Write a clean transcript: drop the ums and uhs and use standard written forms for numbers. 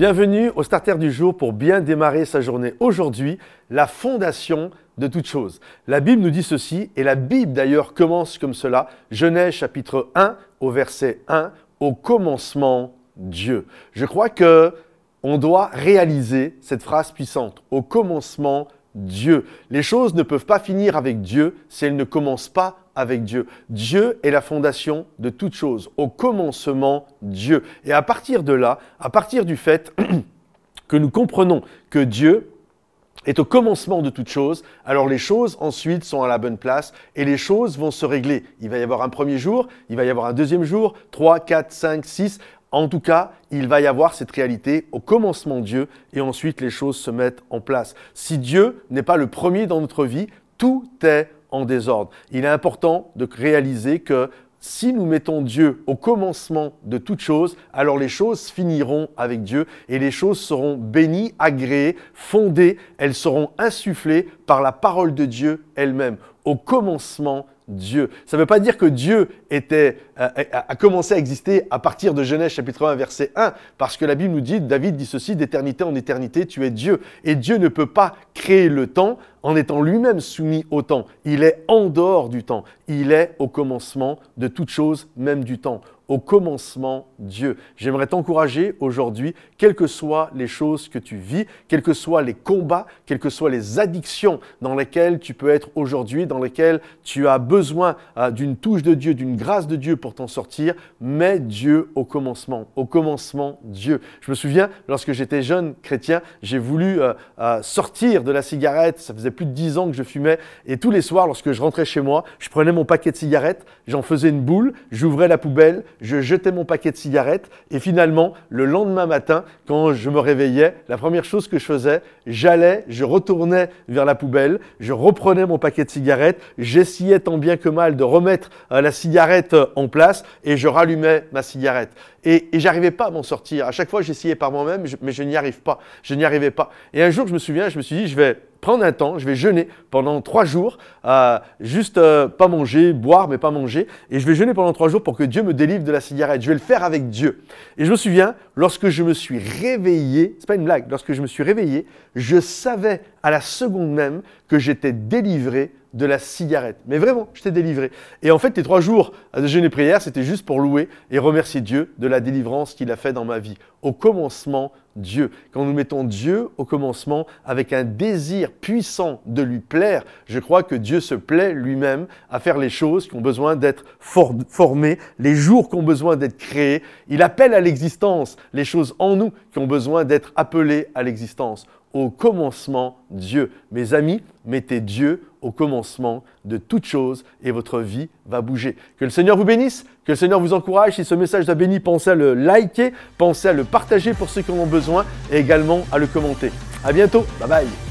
Bienvenue au Starter du jour pour bien démarrer sa journée. Aujourd'hui, la fondation de toute chose. La Bible nous dit ceci, et la Bible d'ailleurs commence comme cela. Genèse chapitre 1 au verset 1, au commencement Dieu. Je crois que on doit réaliser cette phrase puissante, au commencement Dieu. Les choses ne peuvent pas finir avec Dieu si elles ne commencent pas avec Dieu. Dieu est la fondation de toute chose. Au commencement, Dieu. Et à partir de là, à partir du fait que nous comprenons que Dieu est au commencement de toute chose, alors les choses ensuite sont à la bonne place et les choses vont se régler. Il va y avoir un premier jour, il va y avoir un deuxième jour, 3, 4, 5, 6. En tout cas, il va y avoir cette réalité au commencement Dieu et ensuite les choses se mettent en place. Si Dieu n'est pas le premier dans notre vie, tout est en désordre. Il est important de réaliser que si nous mettons Dieu au commencement de toute chose, alors les choses finiront avec Dieu et les choses seront bénies, agréées, fondées, elles seront insufflées par la parole de Dieu elle-même. Au commencement Dieu. Ça ne veut pas dire que Dieu a commencé à exister à partir de Genèse chapitre 1 verset 1, parce que la Bible nous dit, David dit ceci, d'éternité en éternité, tu es Dieu. Et Dieu ne peut pas créer le temps en étant lui-même soumis au temps. Il est en dehors du temps. Il est au commencement de toute chose, même du temps. Au commencement, Dieu. J'aimerais t'encourager aujourd'hui, quelles que soient les choses que tu vis, quels que soient les combats, quelles que soient les addictions dans lesquelles tu peux être aujourd'hui, dans lesquelles tu as besoin d'une touche de Dieu, d'une grâce de Dieu pour t'en sortir, mets Dieu au commencement. Au commencement, Dieu. Je me souviens, lorsque j'étais jeune chrétien, j'ai voulu sortir de la cigarette. Ça faisait plus de 10 ans que je fumais. Et tous les soirs, lorsque je rentrais chez moi, je prenais mon paquet de cigarettes, j'en faisais une boule, j'ouvrais la poubelle, je jetais mon paquet de cigarettes et finalement, le lendemain matin, quand je me réveillais, la première chose que je faisais, je retournais vers la poubelle, je reprenais mon paquet de cigarettes, j'essayais tant bien que mal de remettre la cigarette en place et je rallumais ma cigarette. Et j'arrivais pas à m'en sortir. À chaque fois, j'essayais par moi-même, mais je n'y arrive pas. Je n'y arrivais pas. Et un jour, je me suis dit, je vais prendre un temps, je vais jeûner pendant 3 jours, juste pas manger, boire, mais pas manger. Et je vais jeûner pendant 3 jours pour que Dieu me délivre de la cigarette. Je vais le faire avec Dieu. Et je me souviens, lorsque je me suis réveillé, c'est pas une blague, lorsque je me suis réveillé, je savais à la seconde même que j'étais délivré de la cigarette. Mais vraiment, j'étais délivré. Et en fait, les 3 jours de jeûne et prière, c'était juste pour louer et remercier Dieu de la délivrance qu'il a fait dans ma vie. Au commencement, Dieu. Quand nous mettons Dieu au commencement avec un désir puissant de lui plaire, je crois que Dieu se plaît lui-même à faire les choses qui ont besoin d'être formées, les jours qui ont besoin d'être créés. Il appelle à l'existence les choses en nous qui ont besoin d'être appelées à l'existence. Au commencement, Dieu. Mes amis, mettez Dieu au commencement de toute chose et votre vie va bouger. Que le Seigneur vous bénisse, que le Seigneur vous encourage. Si ce message t'a béni, pensez à le liker, pensez à le partager pour ceux qui en ont besoin et également à le commenter. À bientôt, bye bye.